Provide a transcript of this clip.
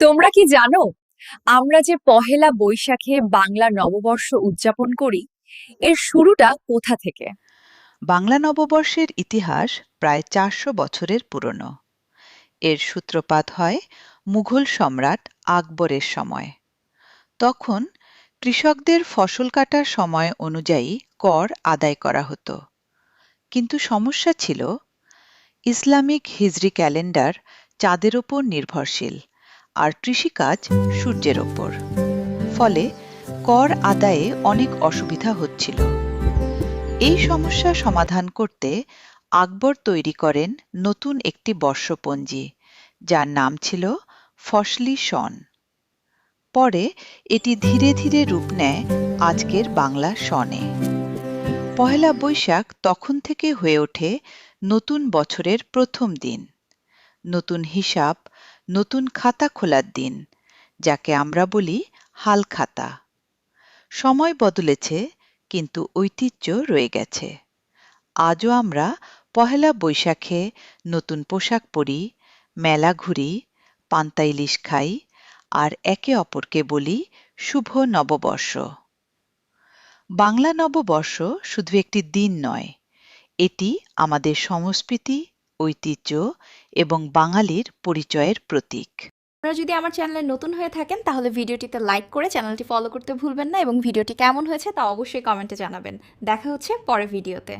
তোমরা কি জানো আমরা যে পহেলা বৈশাখে বাংলা নববর্ষ উদযাপন করি এর শুরুটা কোথা থেকে? বাংলা নববর্ষের ইতিহাস প্রায় 400 বছরের পুরনো। এর সূত্রপাত হয় মুঘল সম্রাট আকবরের সময়। তখন কৃষকদের ফসল কাটার সময় অনুযায়ী কর আদায় করা হতো। কিন্তু সমস্যা ছিল, ইসলামিক হিজরি ক্যালেন্ডার চাঁদের ওপর নির্ভরশীল, আর কৃষিকাজ সূর্যের ওপর। ফলে কর আদায়ে অনেক অসুবিধা হচ্ছিল। এই সমস্যা সমাধান করতে আকবর তৈরি করেন নতুন একটি বর্ষপঞ্জি, যার নাম ছিল ফসলি সন। পরে এটি ধীরে ধীরে রূপ নেয় আজকের বাংলা সনে। পহেলা বৈশাখ তখন থেকে হয়ে ওঠে নতুন বছরের প্রথম দিন, নতুন হিসাব, নতুন খাতা খোলার দিন, যাকে আমরা বলি হালখাতা। সময় বদলেছে, কিন্তু ঐতিহ্য রয়ে গেছে। আজও আমরা পহেলা বৈশাখে নতুন পোশাক পরি, মেলা ঘুরি, পান্তা ইলিশ খাই, আর একে অপরকে বলি শুভ নববর্ষ। বাংলা নববর্ষ শুধু একটি দিন নয়, এটি আমাদের সংস্কৃতি, ঐতিহ্য এবং বাঙালির পরিচয়ের প্রতীক। আপনারা যদি আমার চ্যানেলে নতুন হয়ে থাকেন তাহলে ভিডিওটিতে লাইক করে চ্যানেলটি ফলো করতে ভুলবেন না এবং ভিডিওটি কেমন হয়েছে তা অবশ্যই কমেন্টে জানাবেন। দেখা হচ্ছে পরের ভিডিওতে।